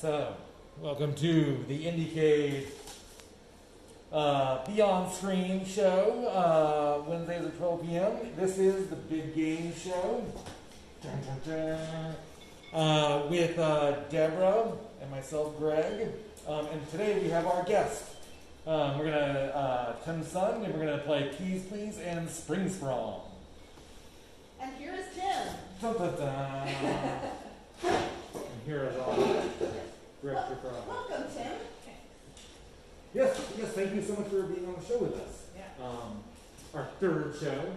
So, welcome to the IndieCade Beyond Screen show, Wednesdays at 12 p.m. This is the Big Game Show dun, dun, dun. With Deborah and myself, Greg. And today we have our guest. We're going to, Tim Sun, and we're going to play Keys Please and Spring Sprawl. And here is Tim. Dun, dun, dun. And here is all. Welcome, Tim. Yes, thank you so much for being on the show with us. Yeah. Our third show.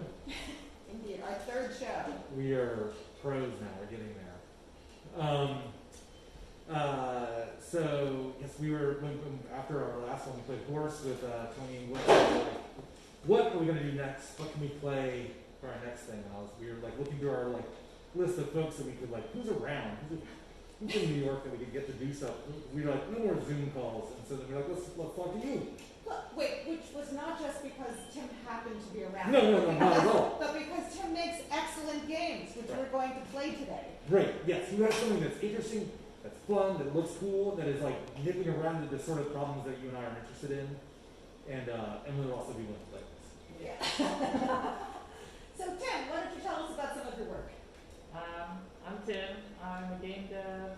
Indeed, our third show. We are pros now, we're getting there. So, yes, we were, after our last one, we played Horse with Tony and Will. What are we going to do next? What can we play for our next thing? And we were looking through our list of folks that we could, who's around? Who's in New York that we could get to do stuff? We were no more Zoom calls, and so then we're let's talk to you. Wait, which was not just because Tim happened to be around. No, not at all. But because Tim makes excellent games, which we're going to play today. Right, yes. You have something that's interesting, that's fun, that looks cool, that is nipping around the sort of problems that you and I are interested in, and we'll also be willing to play this. Yeah. So Tim, why don't you tell us about some of your work? I'm Tim. I'm a game dev.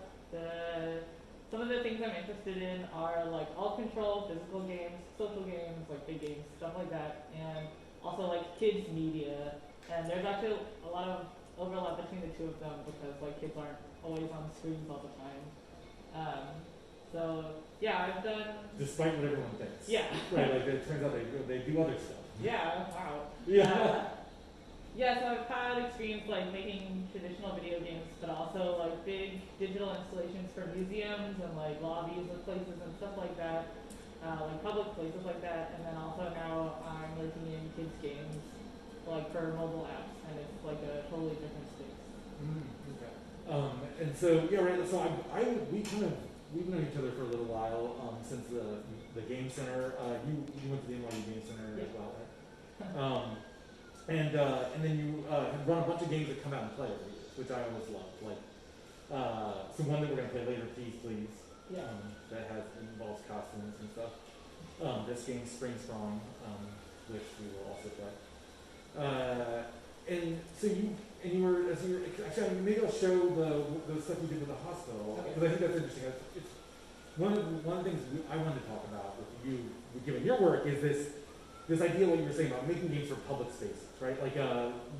Some of the things I'm interested in are all control, physical games, social games, big games, stuff like that, and also kids media. And there's actually a lot of overlap between the two of them because kids aren't always on screens all the time. So yeah, I've done. Despite what everyone thinks. Yeah. Right. It turns out they do other stuff. Yeah. Wow. Yeah. Yeah, so I've had experience making traditional video games, but also big digital installations for museums and lobbies of places and stuff like that, public places like that. And then also now I'm working in kids games, for mobile apps, and it's a totally different space. Okay. And so yeah, right. So we've known each other for a little while since the game center. You went to the NYU Game Center as well, right? And then you have run a bunch of games that come out and play over the years, which I always love. So one that we're going to play later, Keys Please, Yeah. that involves costumes and stuff. This game, Spring Sprawl, which we will also play. And so you were actually maybe I'll show the stuff you did with the hospital because I think that's interesting. It's one of the things I wanted to talk about with you, given your work, is this idea what you were saying about making games for public spaces, right?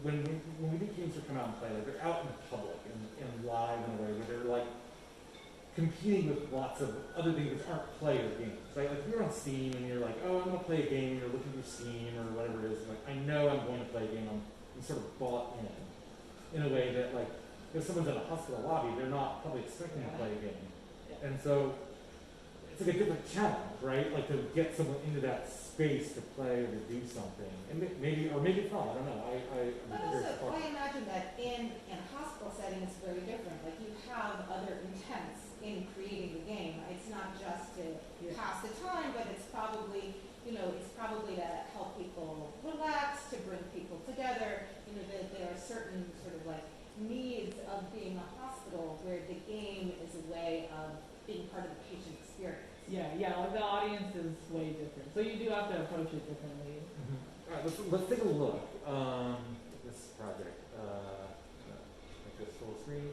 When we do games that come out and play, they're out in the public and live in a way where they're competing with lots of other things which aren't player games, right? If you're on Steam and you're oh, I'm going to play a game, and you're looking through Steam or whatever it is, I know I'm going to play a game, I'm sort of bought in a way that if someone's in a hospital lobby, they're not probably expecting to play a game. Yeah. And so it's a different challenge, right? To get someone into that space to play or to do something, and maybe it's not. I don't know. But also, I imagine that in a hospital setting, it's very different. You have other intents in creating the game. It's not just to pass the time, but it's probably to help people relax, to bring people together. There are certain sort of needs of being a hospital where the game is a way of being part of the patient experience. Yeah, the audience is way different. So you do have to approach it differently. Mm-hmm. All right, let's take a look at this project. Make this full screen.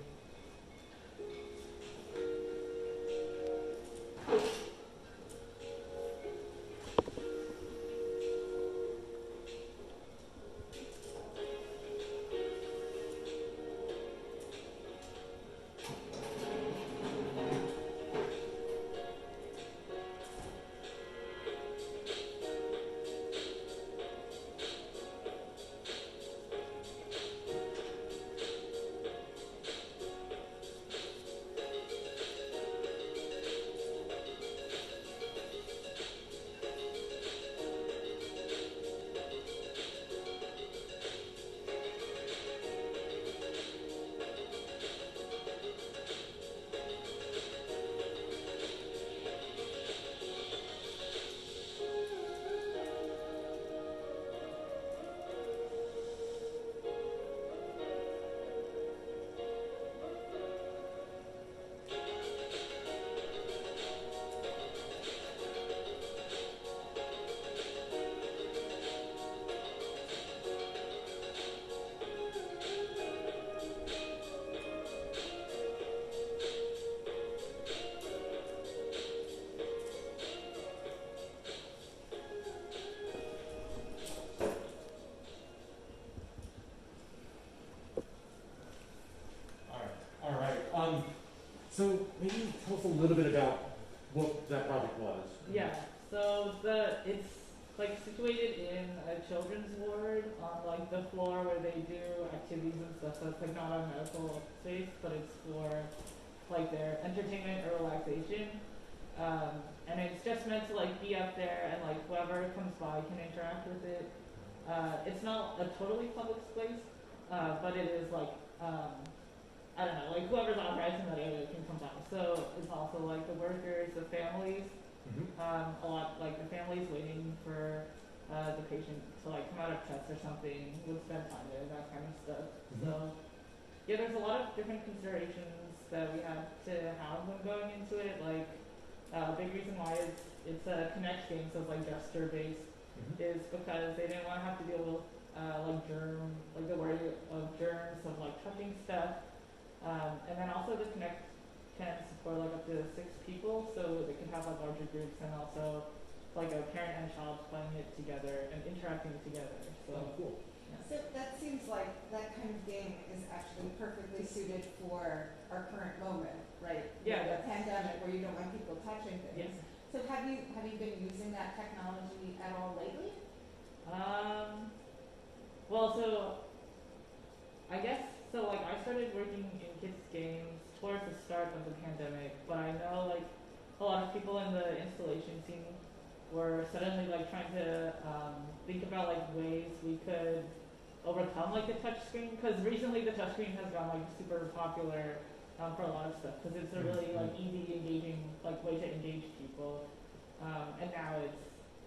little bit about what that project was. Yeah. So it's like situated in a children's ward on like the floor where they do activities and stuff. So it's like not a medical space, but it's for like their entertainment or relaxation. And it's just meant to like be up there and like whoever comes by can interact with it. It's not a totally public space, but it is like I don't know, like whoever's authorized in that area can come by. So it's also like the workers, the families, a lot like the families waiting for the patient to like come out of tests or something would spend time there, that kind of stuff. So yeah, there's a lot of different considerations that we had to have when going into it. Like a big reason why it's a Connect game, so it's like gesture based, is because they didn't want to have to deal with like the worry of germs of like touching stuff. And then also the Connect can support like up to 6 people, so they can have like larger groups, and also like a parent and child playing it together and interacting together. So cool. Yeah. So that seems like that kind of game is actually perfectly suited for our current moment, right? Yeah. The pandemic where you don't want people touching things. Yes. So have you been using that technology at all lately? Well, so I guess so. Like I started working in kids games towards the start of the pandemic, but I know like a lot of people in the installation scene were suddenly like trying to think about like ways we could overcome like the touch screen, because recently the touch screen has gone like super popular for a lot of stuff, because it's a really like easy engaging like way to engage people, and now it's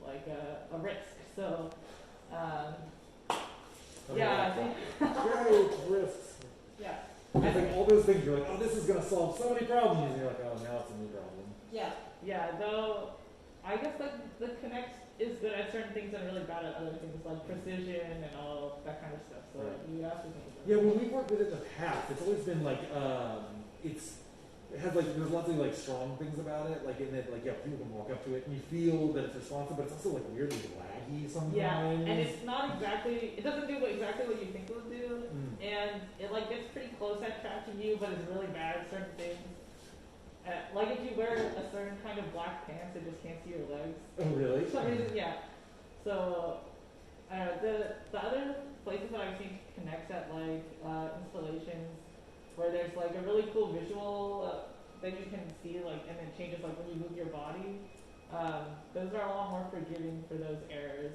like a risk. So yeah, I think Great risks. Yeah. It's like all those things, you're like, oh, this is gonna solve so many problems, and you're like, oh, now it's a new problem. Yeah. yeah. Though I guess like the Connect is good at certain things and really bad at other things, like precision and all that kind of stuff. So Right. you have to think about Yeah, when we've worked with it in the past, it's always been like, it has like, there's lots of like strong things about it, like in that, like, yeah, people can walk up to it and you feel that it's responsive, but it's also like weirdly laggy sometimes. Yeah, and it's not exactly, it doesn't do exactly what you think it would do, and it like gets pretty close at tracking you, but it's really bad at certain things. Like if you wear a certain kind of black pants, it just can't see your legs. Oh, really? For some reason, yeah. So, the other places that I've seen connects at like installations where there's like a really cool visual that you can see, like, and it changes like when you move your body. Those are a lot more forgiving for those errors.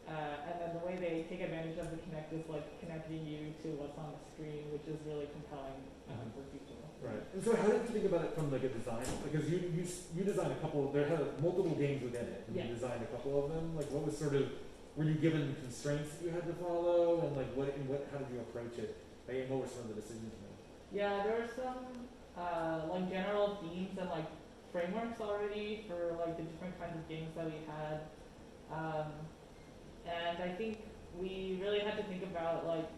And then the way they take advantage of the Connect is like connecting you to what's on the screen, which is really compelling for people. Right. And so how did you think about it from like a design? Because you designed a couple, there had multiple games within it, and Yeah. you designed a couple of them. Like what was sort of, were you given constraints that you had to follow, and like how did you approach it? Like, and what were some of the decisions made? Yeah, there were some like general themes and like frameworks already for like the different kinds of games that we had, and I think we really had to think about like,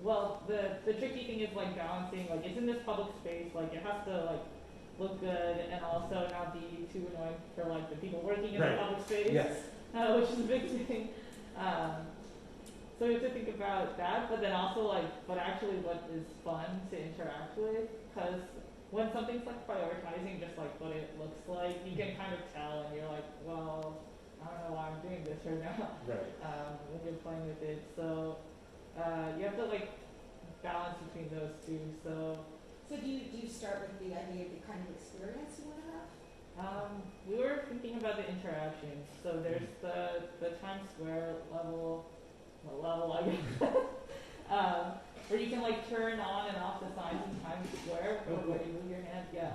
well, the tricky thing is like balancing, like it's in this public space, like it has to like look good and also not be too annoying for like the people working in the public space, Yes. Which is a big thing. So we have to think about that, but then also like, but actually what is fun to interact with, because when something's like prioritizing just like what it looks like, you can kind of tell and you're like, well, I don't know why I'm doing this right now. Right. When you're playing with it. So you have to like balance between those two. So So do you start with the idea of the kind of experience you want to have? we were thinking about the interactions. So there's the Times Square level, I guess, where you can like turn on and off the signs in Times Square where you move your hand. Yeah.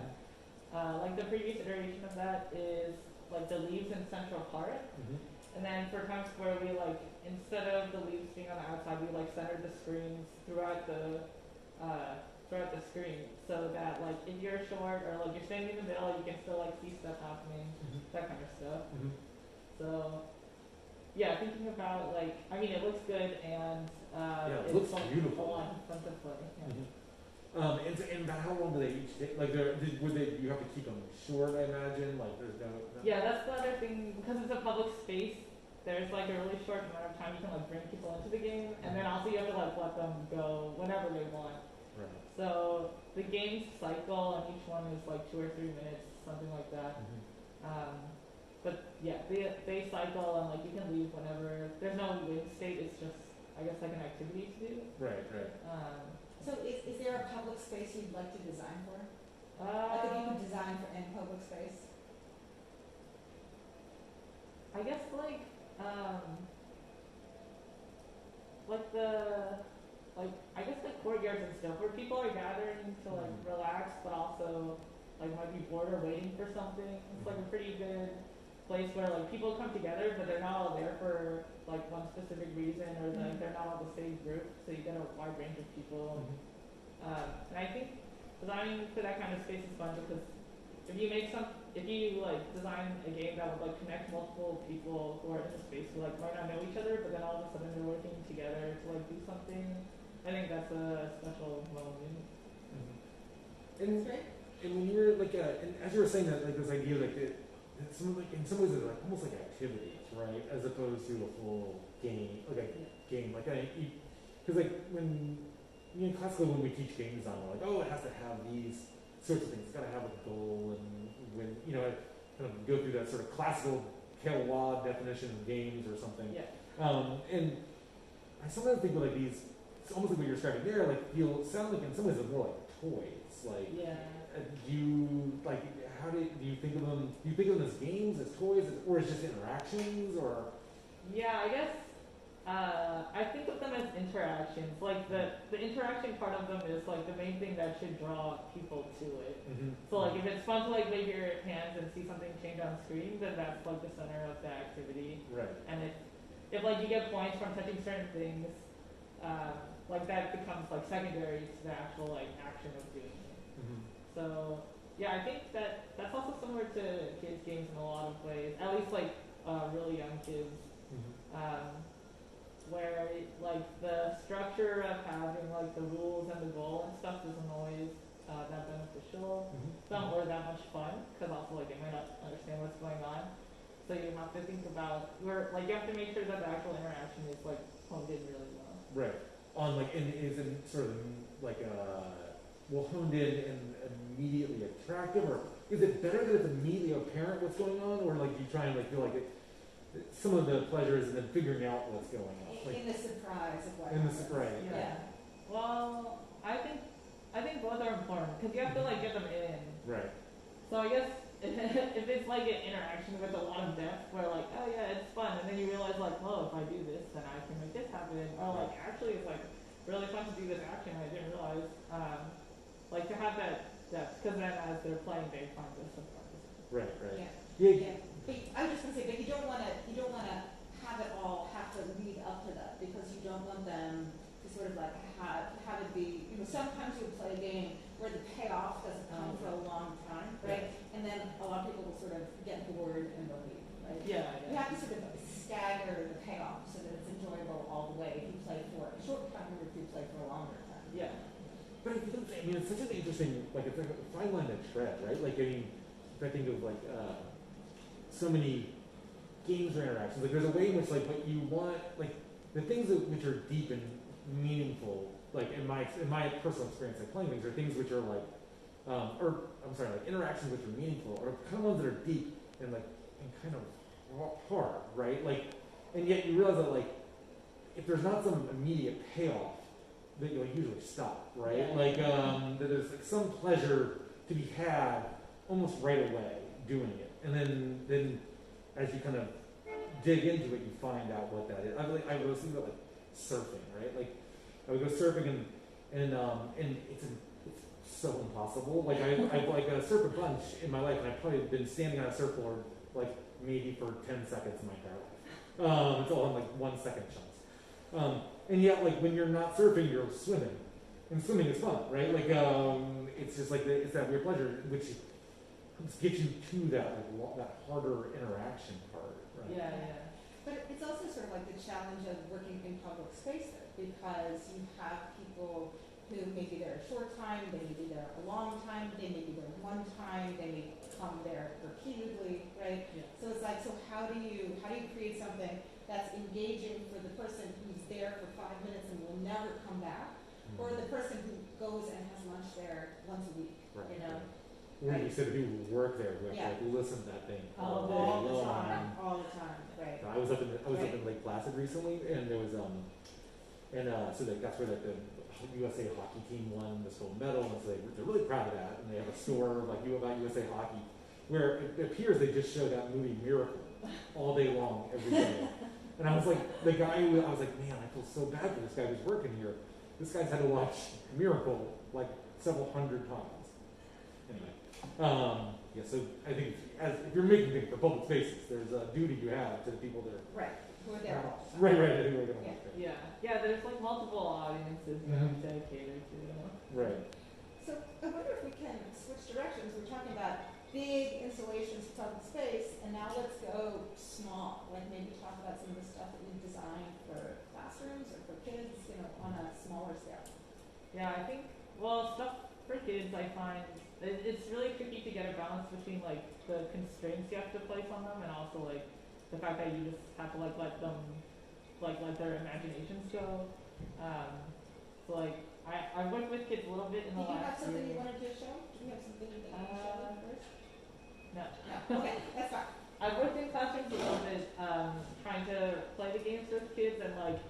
Like the previous iteration of that is like the leaves in Central Park. And then for Times Square, we like, instead of the leaves being on the outside, we like centered the screens throughout the screen, so that like if you're short or like you're standing in the middle, you can still like see stuff happening, that kind of stuff. So yeah, thinking about like, I mean, it looks good and it looks beautiful. Fun to play. Yeah. And about how long do they each take? Like, you have to keep them short, I imagine. Like, there's no. Yeah, that's the other thing, because it's a public space. There's like a really short amount of time you can like bring people into the game, and then also you have to like let them go whenever they want. Right. So the game's cycle on each one is like 2 or 3 minutes. something like that. Mm-hmm. But yeah, they cycle and like you can leave whenever. There's no win state. It's just I guess like an activity to do. Right. So is there a public space you'd like to design for? Like if you could design for any public space? I guess the I guess the courtyards and stuff where people are gathering to like relax, but also like might be bored or waiting for something. It's like a pretty good place where like people come together, but they're not all there for like one specific reason, or like they're not all the same group, so you get a wide range of people. And I think designing for that kind of space is fun because if you like design a game that would like connect multiple people who are in the space who like might not know each other, but then all of a sudden they're working together to like do something, I think that's a special moment. And when you were like, and as you were saying that, like this idea, like in some ways it's like almost like activities, right, as opposed to a full game, like a game, like because like when classically when we teach game design, we're like, oh, it has to have these sorts of things. It's got to have a goal, and when kind of go through that sort of classical Kerouac definition of games or something. Yeah. And I sometimes think of like these, it's almost like what you're describing there, like sound like in some ways they're more like toys. Like, do you like do you think of them? Do you think of them as games, as toys, or as just interactions, or? Yeah, I guess. I think of them as interactions. Like the interaction part of them is like the main thing that should draw people to it. So like if it's fun to like wave your hands and see something change on screen, then that's like the center of the activity. Right. And if like you get points from touching certain things, like that becomes like secondary to the actual like action of doing it. So yeah, I think that's also similar to kids games in a lot of ways. At least like really young kids. Where like the structure of having like the rules and the goal and stuff isn't always that beneficial. Some or that much fun, because also like they might not understand what's going on. So you have to think about you have to make sure that the actual interaction is like honed in really well. Right. On like is it sort of like honed in and immediately attractive, or is it better that it's immediately apparent what's going on, or like do you try and like feel like some of the pleasures and then figuring out what's going on? Like, in the surprise of what. In the surprise. Yeah. Well, I think both are important because you have to like get them in. Right. So I guess if it's like an interaction with a lot of depth, where like, oh yeah, it's fun, and then you realize like, oh, if I do this, then I can make this happen. Or like, actually, it's like really fun to do this action. I didn't realize. Like to have that depth, because then as they're playing, they find this surprise. Right. Yeah. But I was just gonna say, but you don't wanna have it all have to lead up to that, because you don't want them to sort of like have it be, sometimes you'll play a game where the payoff doesn't come for a long time, right? And then a lot of people will sort of get bored and they'll leave, right? Yeah. You have to sort of stagger the payoff so that it's enjoyable all the way if you play for a short time or if you play for a longer time. Yeah. But it's such an interesting, like it's like a fine line to tread, right? Like if I think of like so many games or interactions, like there's a way in which like what you want, like the things which are deep and meaningful, like in my personal experience, like playing things, are things which are like, like interactions which are meaningful, or kind of ones that are deep and kind of hard, right? Like, and yet you realize that like if there's not some immediate payoff, that you like usually stop, right? Yeah. Like that there's like some pleasure to be had almost right away doing it, and then as you kind of dig into it, you find out what that is. I was thinking about like surfing, right? Like I would go surfing and it's so impossible. Like I've like surfed a bunch in my life, and I've probably been standing on a surfboard like maybe for 10 seconds in my entire life. It's all in like 1 second chunks. And yet, like when you're not surfing, you're swimming, and swimming is fun, right? Like it's just like it's that weird pleasure which gets you to that harder interaction part, right? Yeah. But it's also sort of like the challenge of working in public spaces, because you have people who may be there a short time, they may be there a long time, they may be there one time, they may come there repeatedly, right? Yeah. So it's like, so how do you create something that's engaging for the person who's there for 5 minutes and will never come back, or the person who goes and has lunch there once a week, Right. When you said the people who work there who have to like listen to that thing All day All the long. time, all the time, right. I was up in Right. Lake Placid recently, and there was so like that's where like the USA hockey team won this gold medal, and so they're really proud of that, and they have a store like about USA Hockey, where it appears they just show that movie Miracle all day long every day. And I was like, I was like, man, I feel so bad for this guy who's working here. This guy's had to watch Miracle like several hundred times. Anyway, yeah. So I think if you're making things for public spaces, there's a duty you have to the people that are Right, who are there all the time. right. Who are gonna Yeah, there's like multiple audiences you have to cater to. right. So I wonder if we can switch directions. We're talking about big installations for public space, and now let's go small. Like maybe talk about some of the stuff that we've designed for classrooms or for kids, on a smaller scale. Yeah, I think, stuff for kids, I find it's really tricky to get a balance between like the constraints you have to place on them and also like the fact that you just have to like let them let their imaginations go. So like I've worked with kids a little bit in the last Do you have something year. you wanted to show? Do you have something that you want to show first? No. No. Okay, that's fine. I've worked in classrooms a little bit, trying to play the games with kids, and like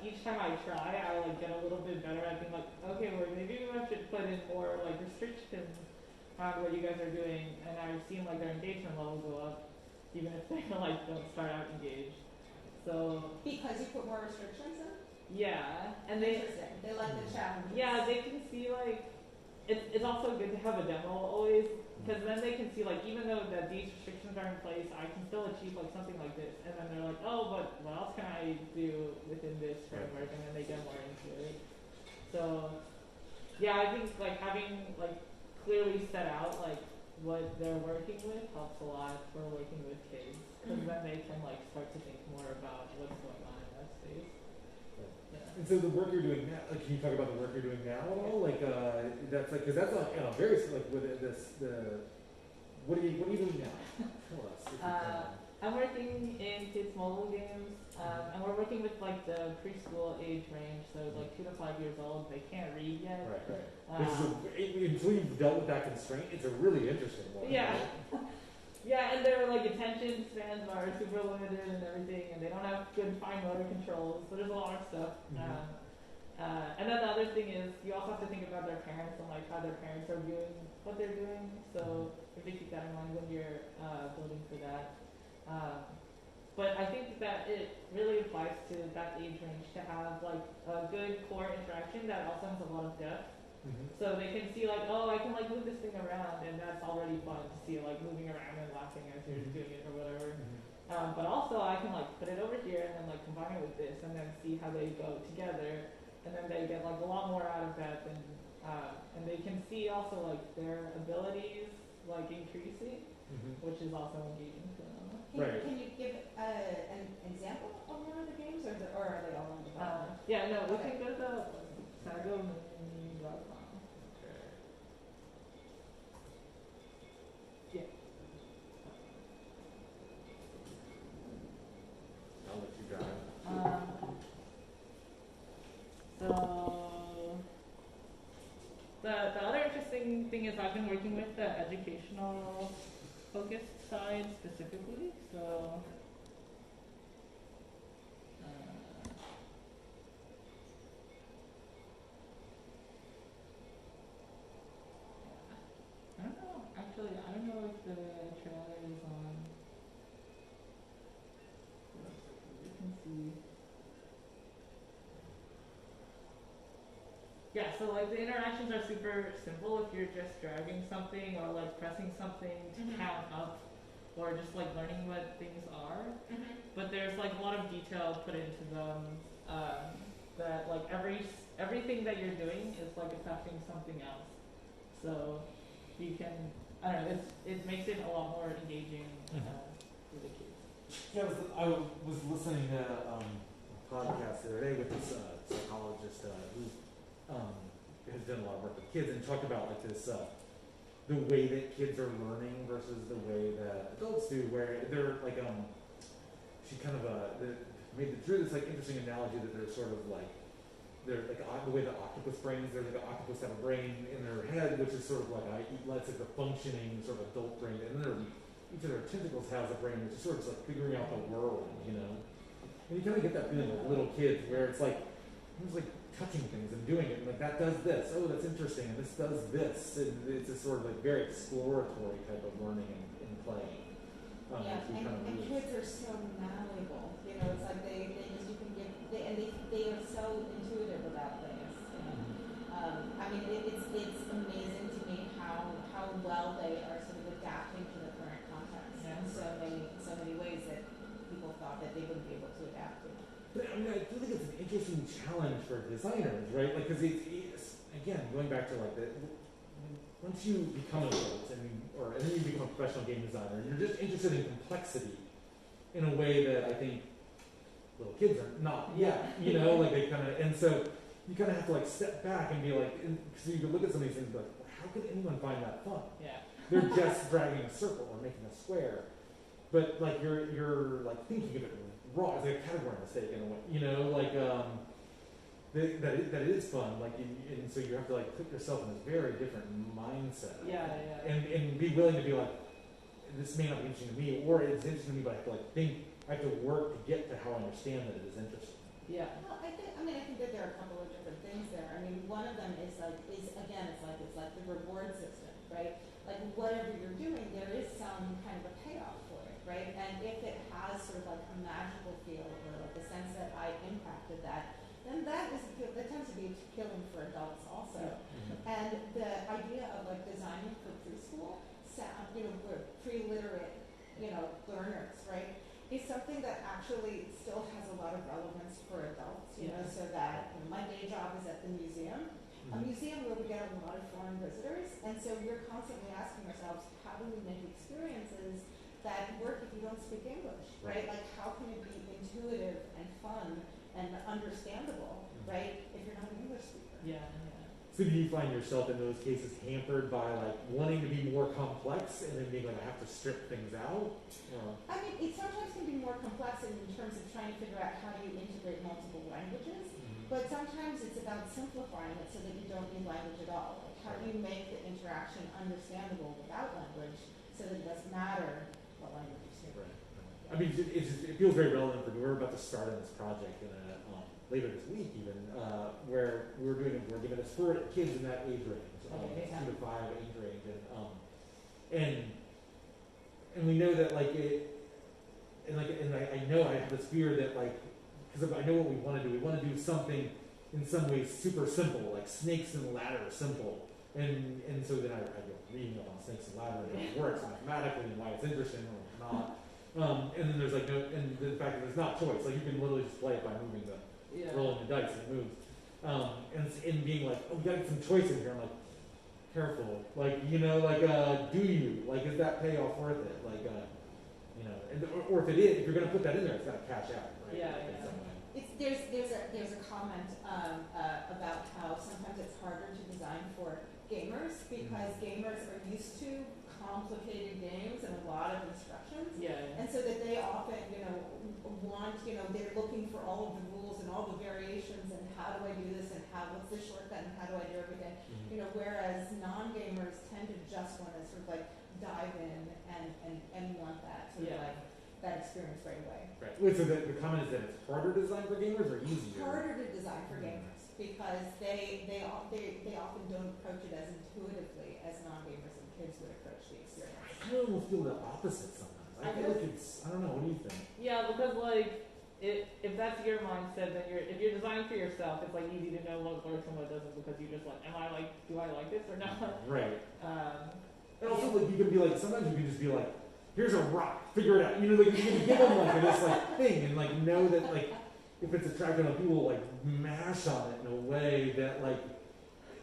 each time I try, I like get a little bit better at being like, okay, well maybe I should put in more like restrictions around what you guys are doing, and I've seen like their engagement level go up, even if they like don't start out engaged. So Because you put more restrictions in? yeah, and they Interesting. They like the challenge. yeah they can see like it's also good to have a demo always. Because then they can see, like, even though that these restrictions are in place, I can still achieve, like, something like this. And then they're like, oh, but what else can I do within this framework? And then they get more into it. So, yeah, I think, like, having, like, clearly set out, like, what they're working with helps a lot for working with kids. Because then they can, like, start to think more about what's going on in that space. Yeah. And so the work you're doing now, like, can you talk about the work you're doing now at all? Like, that's like, because that's very like with what are you doing now? Tell us. If you can. I'm working in kids mobile games, and we're working with like the preschool age range, so like 2 to 5 years old. They can't read yet. Right. Until you've dealt with that constraint, it's a really interesting one. Yeah. Yeah, and their like attention spans are super limited and everything, and they don't have good fine motor controls. So there's a lot of stuff. And then the other thing is you also have to think about their parents and like how their parents are viewing what they're doing. So you have to keep that in mind when you're building for that. But I think that it really applies to that age range to have like a good core interaction that also has a lot of depth. So they can see like, oh, I can like move this thing around, and that's already fun to see like moving around and laughing as you're doing it or whatever. But also I can like put it over here and then like combine it with this and then see how they go together, and then they get like a lot more out of that than and they can see also like their abilities like increasing, which is also engaging for them. Can you give an example of one of the games, or are they all on the bottom? Yeah, no, we Okay. can go to sagomini.com. Yeah. I'll let you drive. So the other interesting thing is I've been working with the educational focused side specifically. So I don't know. Actually, I don't know if the trailer is on. You can see. Yeah, so like the interactions are super simple if you're just dragging something or like pressing something to count up, or just like learning what things are. But there's like a lot of detail put into them, that like everything that you're doing is like affecting something else. So you can, I don't know, it makes it a lot more engaging for the kids. Yeah, I was listening to a podcast the other day with this psychologist who has done a lot of work with kids, and talked about like this the way that kids are learning versus the way that adults do, where they're like she kind of drew this like interesting analogy that they're sort of like they're like the way that octopus brains, there's like an octopus have a brain in their head, which is sort of like let's like the functioning sort of adult brain, and then each of their tentacles has a brain, which is sort of just like figuring out the world, you know. And you kind of get that feeling with little kids, where it's like touching things and doing it, and like that does this. Oh, that's interesting, and this does this, and it's a sort of like very exploratory type of learning and playing. And kids are so malleable. You know, it's like they just you can give they are so intuitive about things. I mean, it's amazing to me how well they are sort of adapting to the current context in so many ways that people thought that they wouldn't be able to adapt to. But I mean, I do think it's an interesting challenge for designers, right? Like, because it's again going back to like once you become an adult and then you become a professional game designer, and you're just interested in complexity in a way that I think little kids are not yet. You know, like they kind of, and so you kind of have to like step back and be like, so you can look at some of these things and be like, well, how could anyone find that fun? Yeah. They're just dragging a circle or making a square, but like you're like thinking of it wrong. It's like a category mistake in a way, you know, like that it is fun, like, and so you have to like put yourself in this very different mindset. And be willing to be like, this may not be interesting to me, or it's interesting to me, but I have to like I have to work to get to how I understand that it is interesting. Yeah. Well, I think that there are a couple of different things there. I mean, one of them is again, it's like the reward system, right? Like whatever you're doing, there is some kind of a payoff for it, right? And if it has sort of like a magical feel or like the sense that I impacted that, then that tends to be appealing for adults also. And the idea of like designing for preschool, we're pre-literate, learners, right? Is something that actually still has a lot of relevance for adults, so that my day job is at the museum, a museum where we get a lot of foreign visitors, and so we're constantly asking ourselves, how do we make experiences that work if you don't speak English, right? Like how can it be intuitive and fun and understandable, right, if you're not an English speaker? So do you find yourself in those cases hampered by like wanting to be more complex and then being like I have to strip things out? I mean, it sometimes can be more complex in terms of trying to figure out how do you integrate multiple languages, but sometimes it's about simplifying it so that you don't need language at all. Like how do you make the interaction understandable without language so that it doesn't matter what language you speak? Right. I mean, it feels very relevant for we're about to start on this project later this week even, where we're giving this for kids in that age range, 2 to 5 age range, and we know that like it, and I know I have this fear that like, because I know what we want to do. We want to do something in some ways super simple, like snakes and ladder simple, and so then I go reading up on snakes and ladder and how it works mathematically and why it's interesting or not. And then there's like and the fact that there's not choice, like you can literally just play it by moving rolling the dice and it moves. And being like, oh, we gotta get some choice in here. I'm like, careful, like do you like is that payoff worth it? Like or if it is, if you're gonna put that in there, it's gotta cash out, right? There's a comment about how sometimes it's harder to design for gamers because gamers are used to complicated games and a lot of instructions, and so that they often want they're looking for all of the rules and all the variations and how do I do this and what's the shortcut and how do I do everything, whereas non-gamers tend to just want to sort of like dive in and want that sort of like that experience right away. Right. Wait, so the comment is that it's harder to design for gamers or easier? Harder to design for gamers because they often don't approach it as intuitively as non-gamers and kids would approach the experience. I almost feel the opposite sometimes. I feel like I don't know, what do you think? Yeah, because like if that's your mindset, then if you're designing for yourself, it's like easy to know what works and what doesn't because you just like, do I like this or not? Right. And also like you can be like, sometimes you can just be like, here's a rock, figure it out. Like you can give them like this like thing and like know that like if it's attractive enough, people will like mash on it in a way that like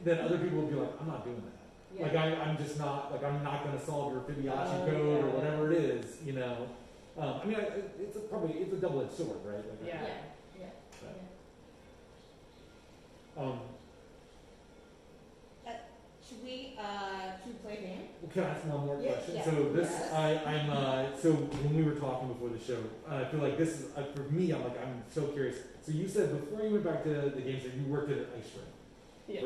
that other people will be like, I'm not doing that. Yeah. Like I'm just not like I'm not going to solve your Fibonacci code or whatever it is, I mean, it's a double-edged sword, right? Like, Should we play a game? Well, can I ask one more Yeah, question? yeah. So this, Yes. so when we were talking before the show, I feel like this is, for me, I'm so curious. So you said before you went back to the games that you worked at an ice rink. Yeah.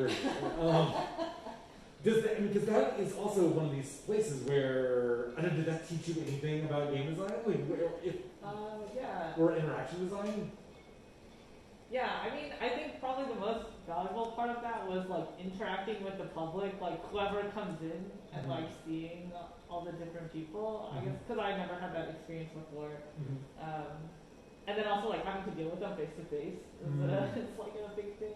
Because that is also one of these places where, I don't know, did that teach you anything about game design? Yeah. Or interaction design? Yeah, I mean, I think probably the most valuable part of that was like interacting with the public, like whoever comes in and like seeing all the different people. I guess because I never had that experience before, and then also like having to deal with them face to face it's like a big thing.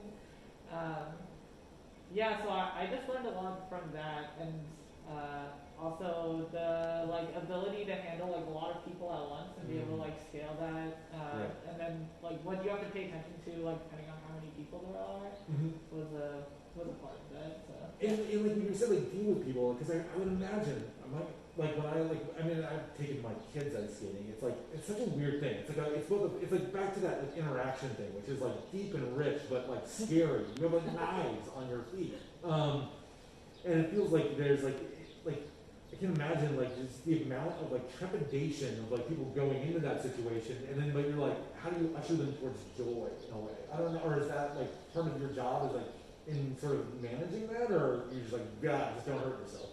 Yeah, so I just learned a lot from that, and also the like ability to handle like a lot of people at once and be able to like scale that, and then like what you have to pay attention to, like depending on how many people there are, was a part of that. So. And like when you said like deal with people, because I would imagine, I've taken my kids ice skating. It's such a weird thing. It's like back to that like interaction thing, which is like deep and rich, but like scary. You have like knives on your feet, and it feels like there's like I can imagine like just the amount of like trepidation of like people going into that situation, and then but you're like, how do you usher them towards joy in a way? I don't know, or is that like part of your job is like in sort of managing that, or you're just like, God, just don't hurt yourself?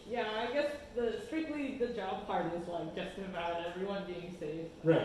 Yeah, I guess strictly the job part is like just about everyone being safe. Right.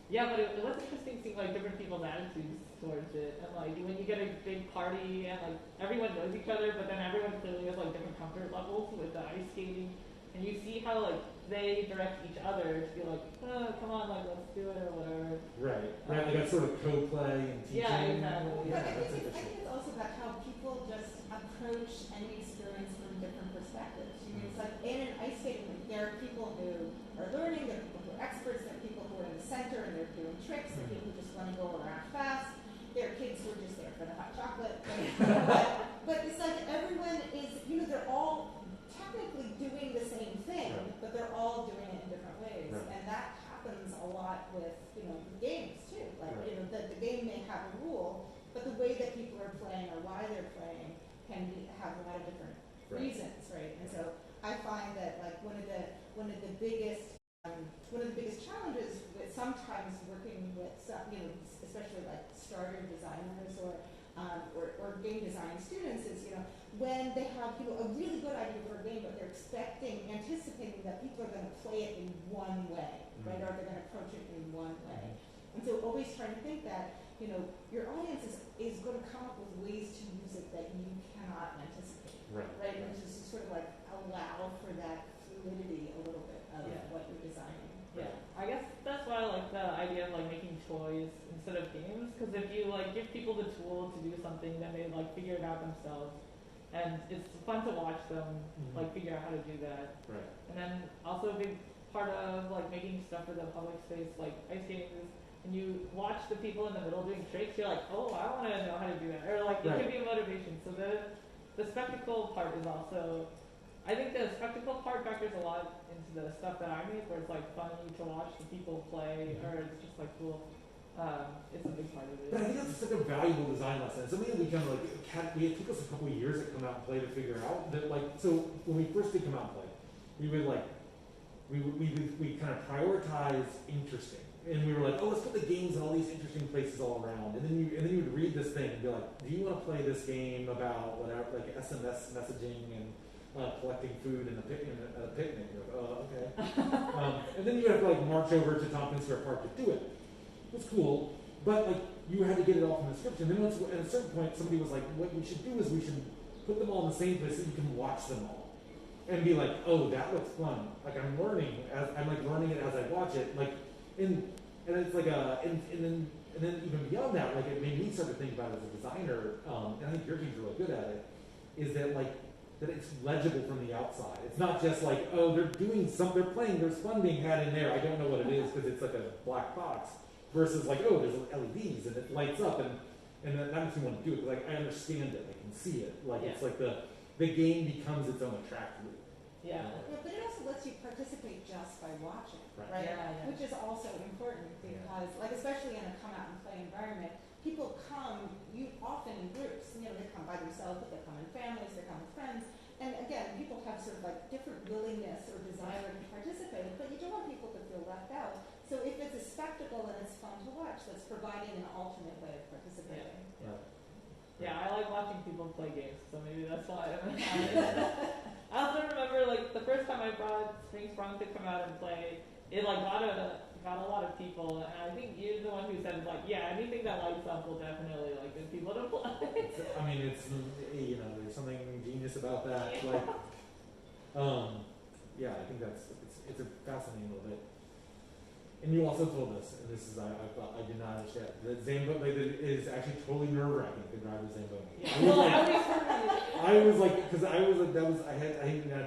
Yeah, but it was interesting seeing like different people's attitudes towards it, and like when you get a big party and like everyone knows each other, but then everyone clearly has like different comfort levels with the ice skating, and you see how like they direct each other to be like, oh, come on, like let's do it or whatever. Right. Like that sort of co-play and teaching. Yeah, exactly. But Yeah, I think it's also about how people just approach any experience from different perspectives. I mean, it's like in an ice skating rink, there are people who are learning, there are people who are experts, there are people who are in the center and they're doing tricks, there are people who just want to go around fast, there are kids who are just there for the hot chocolate. But it's like everyone is, they're all technically doing the same thing, but they're all doing it in different ways. And that happens a lot with, games too. Like, the game may have a rule, but the way that people are playing or why they're playing have a lot of different reasons, right? And so I find that like one of the biggest challenges with sometimes working with some, especially like starter designers or game design students is, when they have a really good idea for a game, but they're anticipating that people are going to play it in one way, right? Or they're going to approach it in one way. And so always trying to think that, your audience is going to come up with ways to use it that you cannot anticipate, right? And just sort of like allow for that fluidity a little bit of what you're designing. Yeah, I guess that's why I like the idea of like making toys instead of games, because if you like give people the tool to do something, then they like figure it out themselves, and it's fun to watch them like figure out how to do that. Right. And then also a big part of like making stuff for the public space, like ice skating, is when you watch the people in the middle doing tricks, you're like, oh, I want to know how to do that, or like it could be a motivation. So the spectacle part is also, I think the spectacle part factors a lot into the stuff that I make, where it's like funny to watch the people play, or it's just like cool. It's a big part of it. But I think that's such a valuable design lesson. It's something that we kind of it took us a couple of years to come out and play to figure out that so when we first did come out and play, we would we kind of prioritize interesting. And we were like, oh, let's put the games in all these interesting places all around. And then you would read this thing and be like, do you want to play this game about whatever, like SMS messaging and collecting food at a picnic? You're like, oh, okay. And then you would have to like march over to Tompkins Square Park to do it. It was cool, but like you had to get it all from the script. And then at a certain point, somebody was like, what we should do is we should put them all in the same place so you can watch them all. And be like, oh, that looks fun. Like I'm learning it as I watch it. Like, and it's like and then even beyond that, like it made me start to think about it as a designer. And I think your team's really good at it. Is that like that it's legible from the outside. It's not just like, oh, they're playing. There's fun being had in there. I don't know what it is because it's like a black box. Versus like, oh, there's LEDs and it lights up and that makes me want to do it because like I understand it. I can see it. Like it's like the game becomes its own attractor. Yeah. But it also lets you participate just by watching, Right. right? Yeah. Which is also important because, like, especially in a come out and play environment, people come, often in groups, they come by themselves, but they come in families, they come with friends. And again, people have sort of like different willingness or desire to participate, but you don't want people to feel left out. So if it's a spectacle and it's fun to watch, that's providing an alternate way of participating. Yeah, I like watching people play games, so maybe that's why I'm I also remember, like, the first time I brought Spring Sprung to come out and play, it, like, got a lot of people, and I think you're the one who said, like, yeah, anything that lights up will definitely, like, get people to play. I mean, it's, there's something genius about that, Yeah. like, yeah, I think it's a fascinating little bit. And you also told us, and this is, I did not understand, that Zamboni, like, it is actually totally nerve-wracking to drive a Zamboni. Yeah. Well, I was like, because I was like, I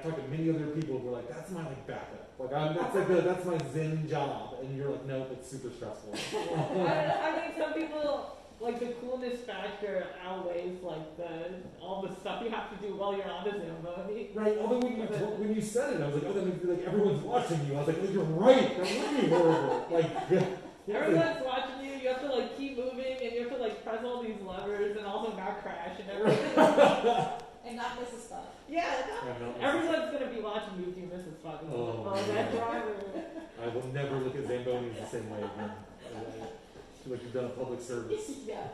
talked to many other people who were like, that's my, like, backup. Like, that's my Zen job. And you're like, nope, it's super stressful. I mean, some people, like, the coolness factor outweighs, like, all the stuff you have to do while you're on the Zamboni. Right, although when you said it, I was like, oh, then like everyone's watching you. I was like, well, you're right, that would be horrible. Like, everyone's watching you, you have to, like, keep moving, and you have to, like, press all these levers and also not crash and everything. And not miss a spot. Yeah, everyone's gonna be watching you if you miss a spot. Oh, that driver. I will never look at Zambonis the same way again. Like you've done a public service. Yeah.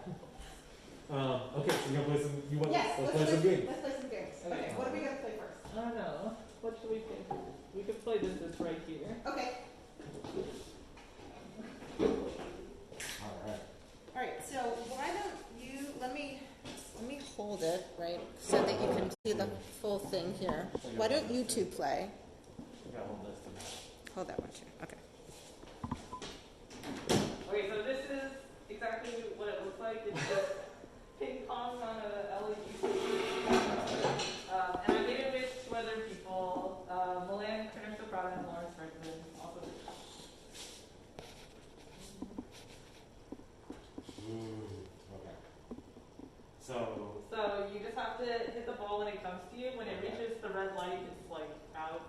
Okay, so you're gonna play some. Let's play some games. Let's play some games. Okay, what are we gonna play first? I don't know. What should we play? We could play this right here. Okay. All right. So why don't you let me hold it right so that you can see the full thing here. Why don't you two play? Hold that one too. Okay. Okay, so this is exactly what it looks like. It's just ping pong on a LED screen. And I made it with two other people, Milan Kerner-Soprano and Lawrence Franklin. Also. Okay. So you just have to hit the ball when it comes to you. When it reaches the red light, it's like out.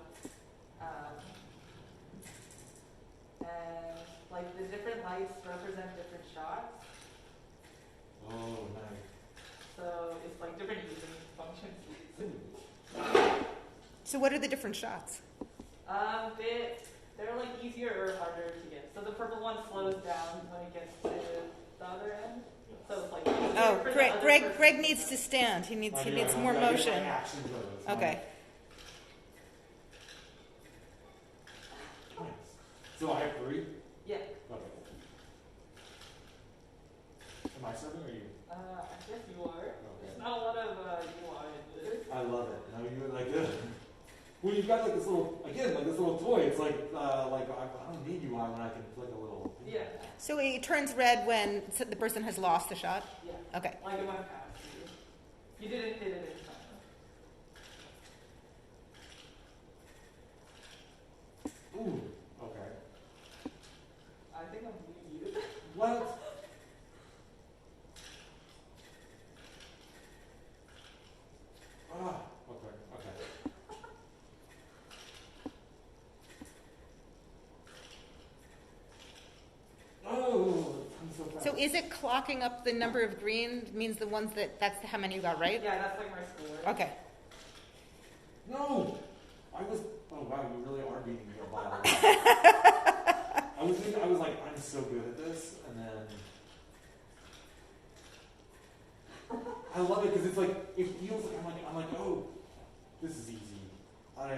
And like the different lights represent different shots. Oh, nice. So it's like different using functions. So what are the different shots? They're like easier or harder to get. So the purple one slows down when it gets to the other end. So it's like Greg needs to stand. He needs more motion. Okay. Nice. So I have 3? Yeah. Okay. Am I serving or you? I guess you are. Okay. There's not a lot of UI in this. I love it. Now you're like this. Well, you've got like this little toy. It's like I don't need UI when I can flick a little. Yeah. So it turns red when the person has lost the shot? Yeah. Okay. Like it went past you. You didn't hit it in time. Ooh. Okay. I think I'm leaving you. What? Okay. Oh, I'm so fast. So is it clocking up the number of green means the ones that's how many you got right? Yeah, that's like my score. Okay. No! Oh wow, you really are beating me by a lot. I was like, I'm so good at this, and then I love it because it's like, it feels like, I'm like, oh, this is easy. I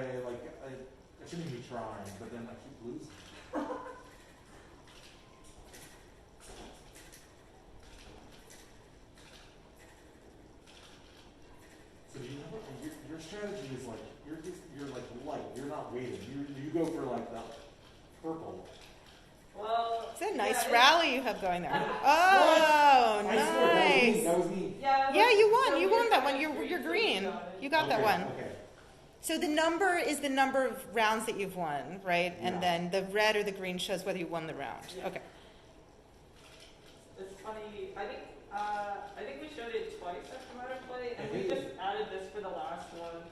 shouldn't even be trying, but then I keep losing. So do you have your strategy is like, you're like light, you're not waiting. You go for like the purple. Well, It's a nice rally you have going there. Oh, I nice. swear, that was me. Yeah, you won. You won that one. You're green. You got that one. Okay. So the number is the number of rounds that you've won, right? And Yeah. then the red or the green shows whether you won the round. Yeah. Okay. it's funny. I think we showed it twice at Come Out and Play, and we just added this for the last one.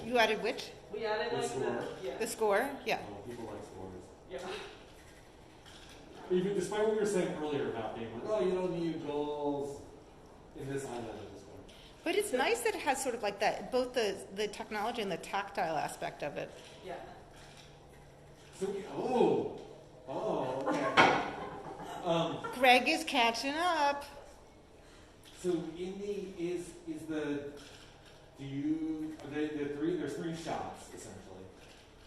You added which? We added The like score. yeah. The score? Yeah. Oh, people like scores. Yeah. Even despite what we were saying earlier about being like, oh, you don't need goals in this island at this point. But it's nice that it has sort of like that, both the technology and the tactile aspect of it. Yeah. So, okay. Greg is catching up. So is the, there's three shots, essentially.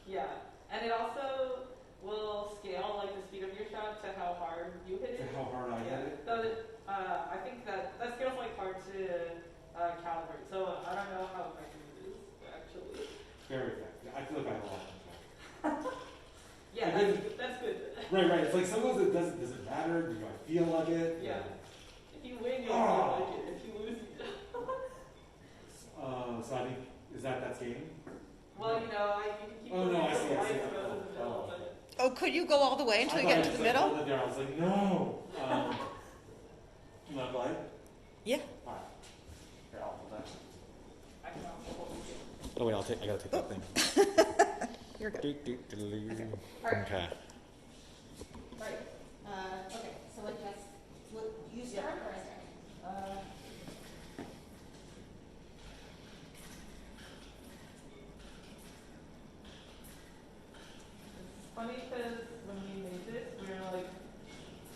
Yeah. And it also will scale like the speed of your shot to how hard you hit it. To how hard I hit it? So I think that scales like hard to calibrate. So I don't know how effective it is, actually. Very effective. I feel like I have a lot of control. Yeah, that's good. Right. It's like sometimes it doesn't matter. Do I feel like it? Yeah. If you win, you'll feel like it. If you lose, you don't. So I think, is that skating? Well, you know, you can keep I see. Oh, could you go all the way until you get into the middle? I was like, no. Can I play? Yeah. All right. Here, I'll hold that. I can also Oh wait, I gotta take that thing. You're good. Okay. Right. Okay, so you start or I start? It's funny because when we made this, we were like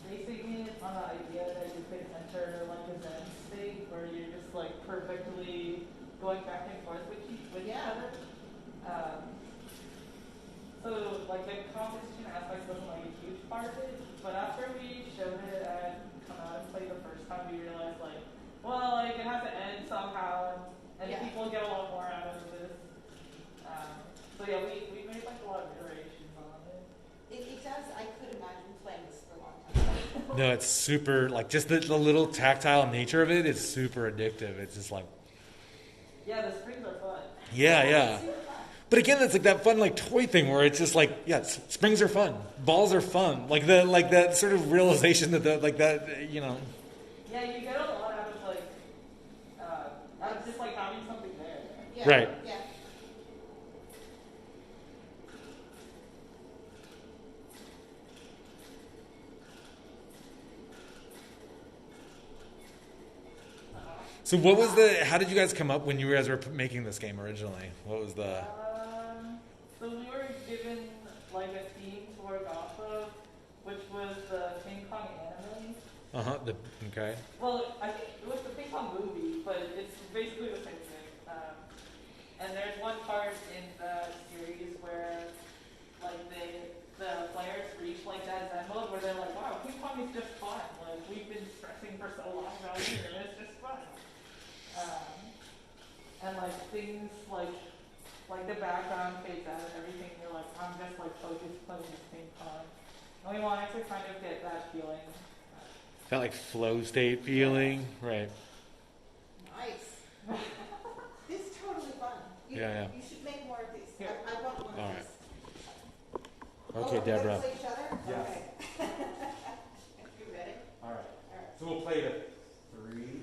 basing it on the idea that you could enter like a Zen state where you're just like perfectly going back and forth with each other. So like the competition aspect wasn't like a huge part of it, but after we showed it and come out and played the first time, we realized like, well, like it has to end somehow, and people get a lot more out of this. So yeah, we made like a lot of iterations on it. It does. I could imagine playing this for a long time. No, it's super, like, just the little tactile nature of it is super addictive. It's just like... Yeah, the springs are fun. Yeah. But again, it's like that fun, like, toy thing where it's just like, springs are fun. Balls are fun. Like, that sort of realization that, you know... Yeah, you get a lot out of, like, out of just, like, having something there. Yeah. Right. Yeah. So how did you guys come up when you guys were making this game originally? What was the... So we were given like a theme to work off of, which was the Ping Pong anime. Okay. Well, I think it was the Ping Pong movie, but it's basically the same thing. And there's one part in the series where like the players reach like that Zen mode where they're like, wow, Ping Pong is just fun. Like we've been stressing for so long about it, and it's just fun. And like things like the background fades out and everything, you're like, I'm just like focused playing this ping pong. And we wanted to kind of get that feeling. That like flow state feeling, right? Nice. This is totally fun. You should make more of these. Yeah. I want one All of right. these. Okay, Deborah. We're gonna play each other? Yes. Okay. You ready? All right. All right. So we'll play it 3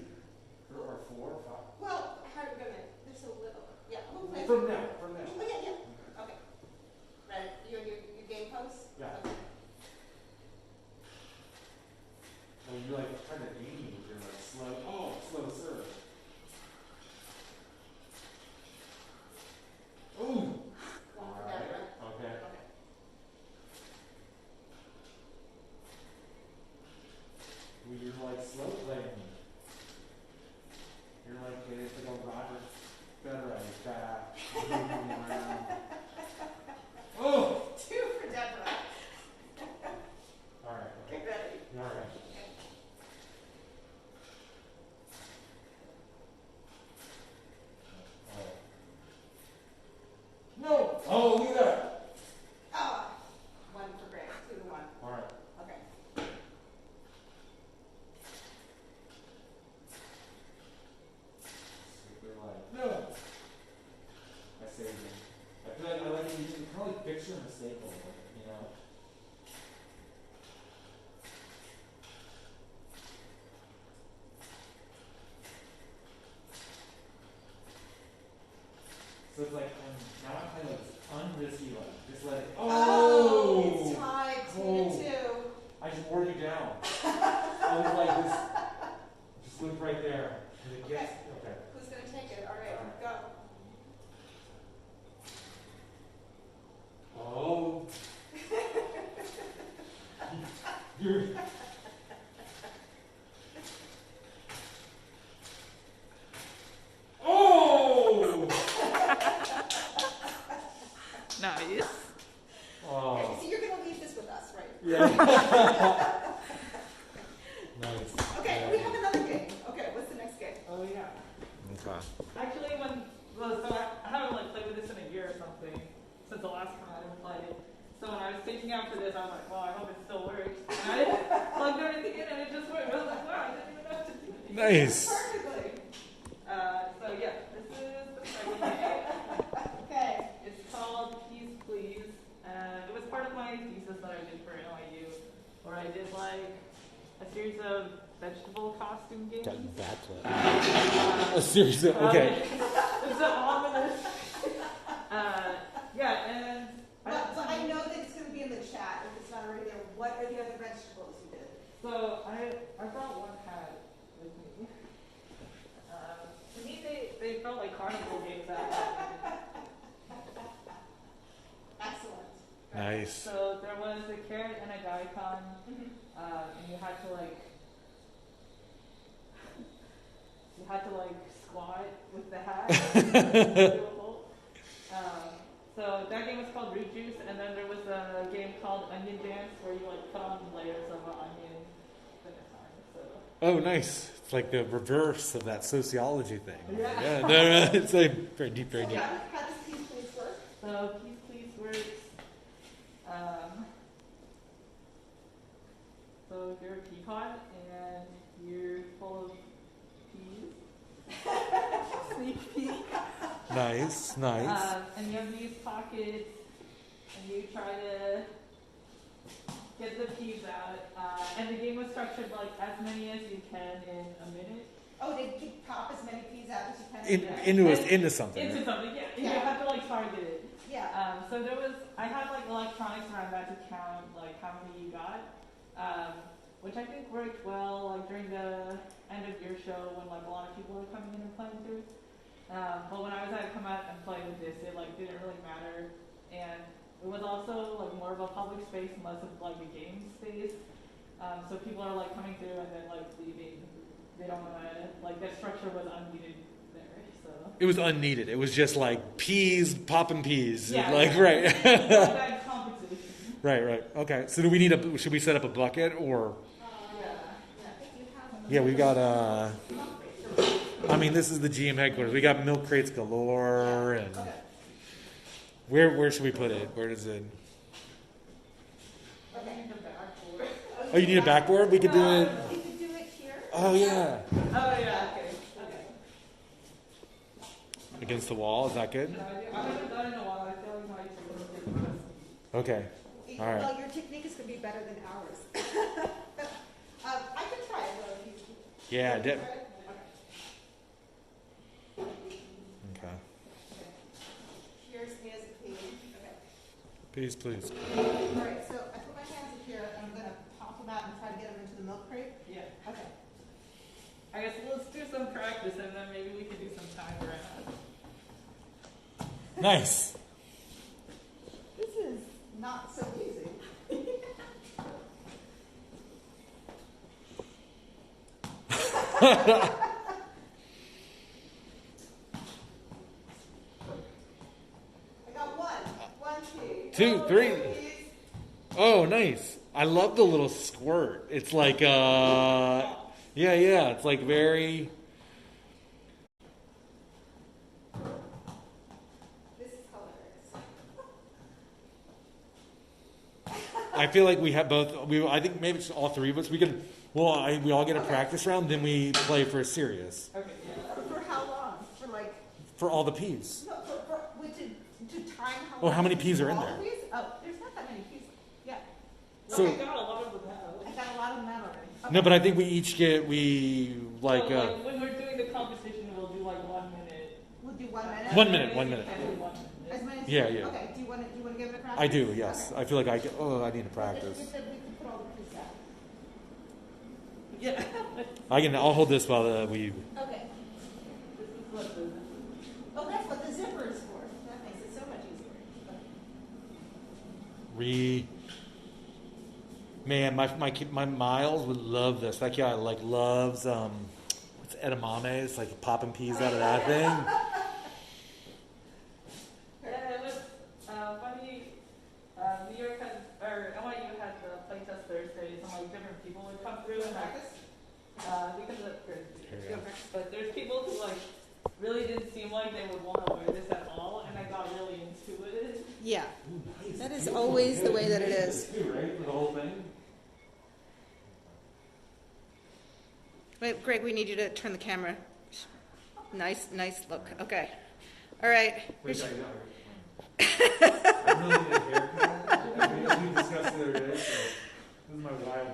or 4 or 5. Well, how are we gonna? There's so little. Yeah, we'll play. From now. Oh, yeah. Okay. Ready? Your game pose? Yeah. Okay. Well, you're like trying to aim. You're like slow serve. Ooh. One All for right. Deborah. Okay. Okay. Well, you're like slow playing. You're like it's like a Roger Federer back. Oh! Nice. Oh. Okay, so you're gonna leave this with us, right? Yeah. Nice. Okay, we have another game. Okay, what's the next game? Oh yeah. Okay. Actually, so I haven't like played with this in a year or something since the last time I played it. So when I was taking out for this, I was like, well, I hope it still works. And I plugged everything in and it just worked. I was like, wow, I didn't even know what to do. Nice. Perfectly. So yeah, this is the second game. Okay. It's called Peace Please. It was part of my thesis that I did for NYU, where I did like a series of vegetable costume games. That's what. A series of, okay. It's an ominous. Yeah, and But I know that it's gonna be in the chat if it's not already there. What are the other vegetables you did? so I brought one hat with me. To me, they felt like carnival games at Excellent. Nice. So there was a carrot and a daikon, and you had to like squat with the hat. So that game was called Root Juice, and then there was a game called Onion Dance where you like put on layers of an onion at a time. So Oh, nice. It's like the reverse of that sociology thing. Yeah. It's like very deep, very deep. How does Peace Please work? so Peace Please works. So you're a teapot and you're full of peas. Sneak peek. Nice, nice. And you have these pockets, and you try to get the peas out. And the game was structured like as many as you can in a minute. Oh, they keep pop as many peas out as you can. Into something. Into Right? something, yeah. And Yeah. you have to like target it. Yeah. So I had like electronics around that to count like how many you got, which I think worked well like during the end of your show when like a lot of people were coming in and playing through. But when I was at come out and play with this, it like didn't really matter, and it was also like more of a public space and less of like a game space. So people are like coming through and then like leaving. They don't want to like that structure was unneeded there. So It was unneeded. It was just like peas, popping peas. yeah, Like, yeah. right. Like that competition. Right. Okay. So do we should we set up a bucket or? Yeah. Yeah, we got, I mean, this is the GM headquarters. We got milk crates galore and where should we put it? Where does it? Okay. Oh, you need a backboard? We could do it. You could do it here. Oh, yeah. Oh yeah, okay. Against the wall. Is that good? I haven't done it in a while. I feel like my technique is Okay. All right. Well, your technique is going to be better than ours. I can try it though if you. Yeah. Okay. Okay. Here's me as a pea. Okay. Please, please. All right. So I put my hands up here and I'm going to pop them out and try to get them into the milk crate. Yeah. Okay. I guess let's do some practice and then maybe we could do some time around. Nice. This is not so easy. I got one pea. Two, Oh, three. peas. Oh, nice. I love the little squirt. It's like, yeah. It's like very. This is hilarious. I feel like we have both. I think maybe it's all three of us. We can. Well, we all get a practice round, then we play for serious. Okay, yeah. For how long? For like, For all the peas. no, to time how Oh, how long many you peas do are in all there? of these? Oh, there's not that many peas. Yeah. So- I got a lot of them now. I got a lot of them out already. Okay. No, but I think we each get So, like uh, when we're doing the competition, we'll do like 1 minute. We'll do 1 minute. 1 minute, 1 minute. And 1 As minute. many as Yeah, you- yeah. Okay, do you want to give it a practice? I do, yes. Okay. I feel like I need to practice. We can put all the peas out. Yeah. I'll hold this while we. Okay. This is what the Oh, that's what the zipper is for. That makes it so much easier. Okay. Re. Okay. Here, I'll, you can do it here. Okay. Okay. Here, here's me as a pea. Okay. Okay. Okay. Here, here's me as a pea. Okay. Okay. Okay. Okay. Okay. Okay. Okay. Okay. Okay. Okay. Okay. Okay. Okay. Okay. Okay. Okay. Okay. Okay. Man, my Miles would love this. That guy like loves what's edamame? It's like popping peas out of that thing. Yeah, it was funny. New York had, or NYU had the playtest Thursdays, and like different people would come through and practice. Because of but there's people who like really didn't seem like they would want to wear this at all, and I got really into it. Yeah. Ooh, nice. That is always the way that it is. Right, for the whole thing. Wait, Greg, we need you to turn the camera. Nice look. Okay. All right. Wait, I really need a haircut. I mean, we discussed the other day, so this is my wild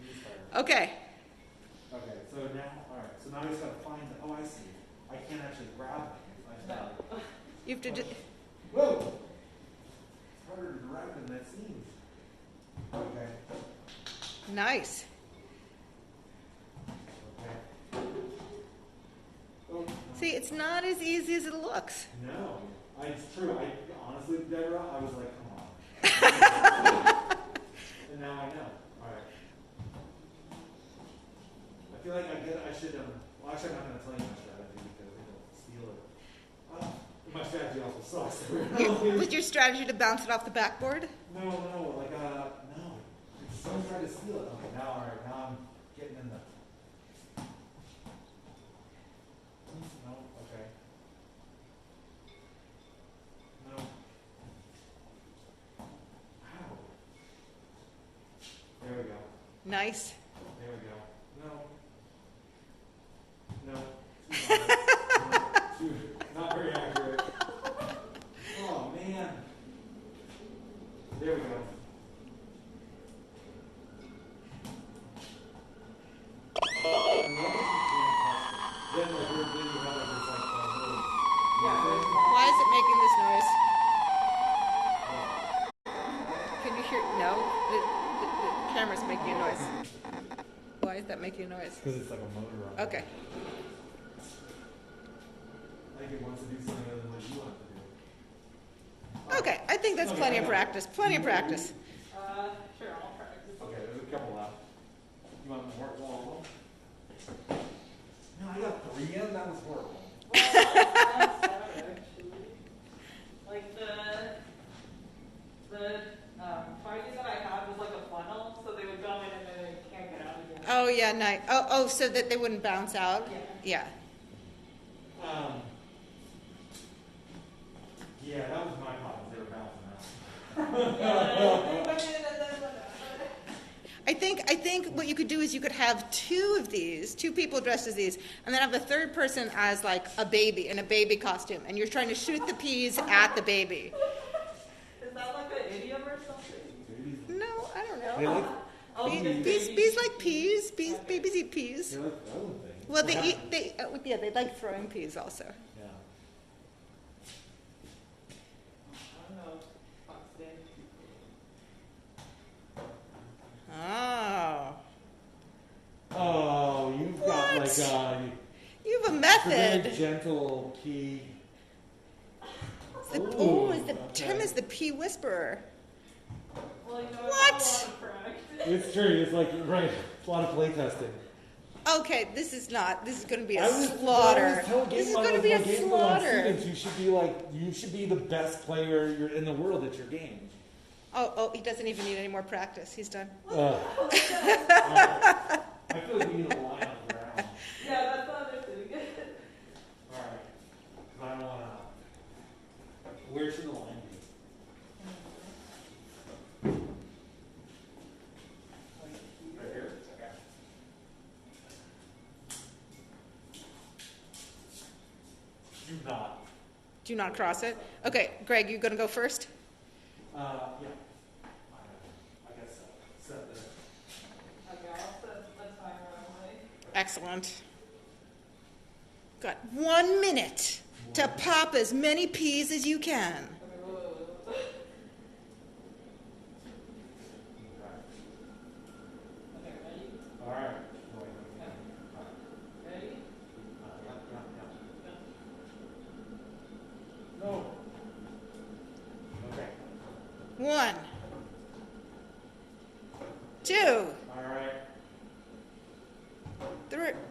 peas fire. Okay. Okay, so now, all right, so now I just gotta find the, oh, I see. I can't actually grab things. I just gotta, You have to do. whoa! It's harder to grab than that seems. Okay, Nice. okay. Oh, See, it's not as easy as it looks. no, it's true. I honestly, Deborah, I was like, come on. And now I know. All right. I feel like I should, well, actually, I'm not going to tell you my strategy because it'll steal it. My strategy also sucks. Was your strategy to bounce it off the backboard? No, like, no. Someone tried to steal it. Okay, now, all right, now I'm getting in the. No, okay. No. Ow. There we go. Nice. There we go. No. No. Not very accurate. Oh, man. There we go. Then, like, then you have like this, like, little. Why is it making this noise? Can you hear? No. The camera's making a noise. Why is that making a noise? Because it's like a motor on it. Okay. I think it wants to do something other than what you want to do. Okay. I think that's plenty of practice. Plenty of practice. Sure, I'll practice. Okay, there's a couple left. You want more? All of them? No, I got 3 in. That was horrible. Well, that's actually. Like the party that I had was like a funnel, so they would come in and then they can't get out again. Oh yeah, nice. Oh, so that they wouldn't bounce out. Yeah. Yeah. Yeah, that was my problem. They were bouncing out. I think what you could do is you could have 2 of these, 2 people dressed as these, and then have the third person as like a baby in a baby costume, and you're trying to shoot the peas at the baby. Is that like an idiom or something? No, I don't They know. like, Bees like peas. Babies eat peas. they like throwing things. Well, they like throwing peas also. Yeah. I don't know. Fox Day. Oh. Oh, you've got What? like You have a very method. gentle pea. Tim is the pea whisperer. Well, you know, What? it's a lot of practice. It's true. It's like right. It's a lot of play testing. Okay, this is going to be a I was slaughter. telling This is game- going to I be a was telling game plan slaughter. students, you should be the best player in the world at your game. Oh, he doesn't even need any more practice. He's done. I feel like we need a line on the ground. Yeah, that's not other thing. All right. 'Cause I don't want to. Where should the line be? Right here? Okay. Do not. Do not cross it. Okay, Greg, you going to go first? Yeah. I guess so. Set there. Okay, I'll set the timer on my. Excellent. Got 1 minute to pop as many peas as you can. Okay, ready? All right. Ready? No. Okay. 1, 2, All right.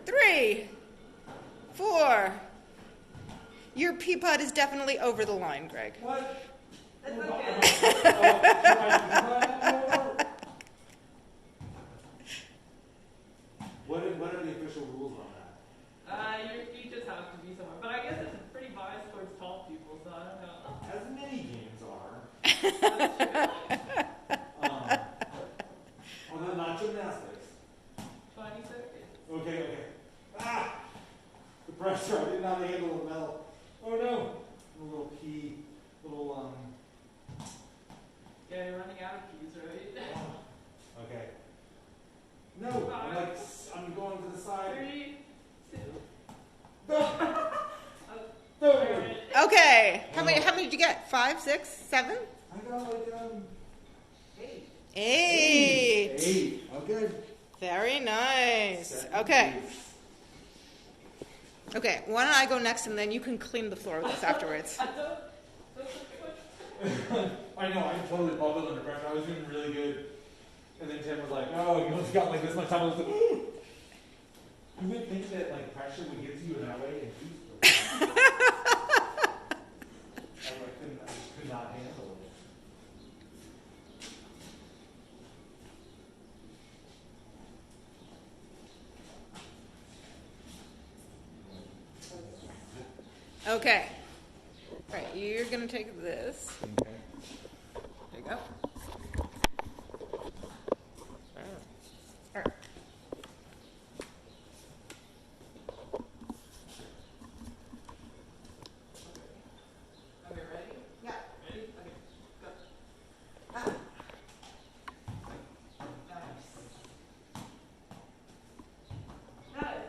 3, 4. Your pea pod is definitely over the line, Greg. What? That's okay. What are the official rules on that? You just have to be somewhere. But I guess it's pretty biased towards tall people, so I don't know. As many games are. Although not gymnastics. 20 seconds. Okay. Ah! The pressure. I did not handle the metal. Oh no! A little pea. Yeah, you're running out of keys, right? Okay. No! I'm going to the side. 3, 2. No! Okay. How many did you get? 5, 6, 7? I got like 8. 8. Okay. Very nice. 7 Okay. keys. Okay, why don't I go next and then you can clean the floor with us afterwards. I know, I totally buckled under pressure. I was doing really good. And then Tim was like, oh, you only got like this much time. I was like, you would think that like pressure would get to you in that way and you I could not handle it. Okay. All right, you're going to take this. Okay. There you go. All right. Okay, ready? Yeah. Ready? Okay, go. Nice.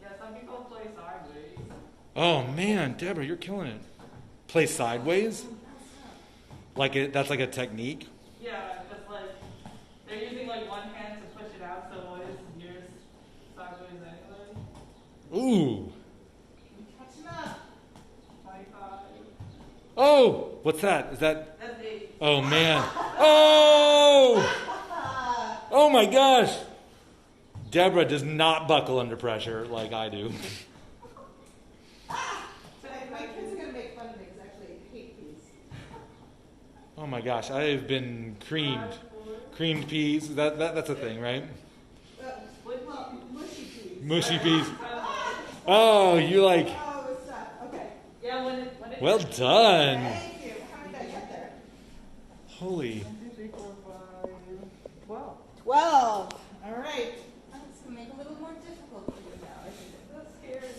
Yeah, some people play sideways. Oh man, Deborah, you're killing it. Play sideways? That's like a technique? Yeah, because like they're using like one hand to push it out, so it's yours sideways anyway. Ooh. Catch him up. 25. Oh, what's that? Is that? That's 8. Oh man. Oh! Oh my gosh. Deborah does not buckle under pressure like I do. My kids are going to make fun of me because actually I hate these. Oh my gosh, I have been creamed. Creamed peas. That's a thing, right? Well, mushy peas. Mushy peas. Oh, you like. Oh, it's tough. Okay. Yeah, when it Well done. Thank you. How many did I get there? Holy. 1, 2, 3, 4, 5, 12. 12. All right. That's going to make it a little more difficult for you now. I think That's scary.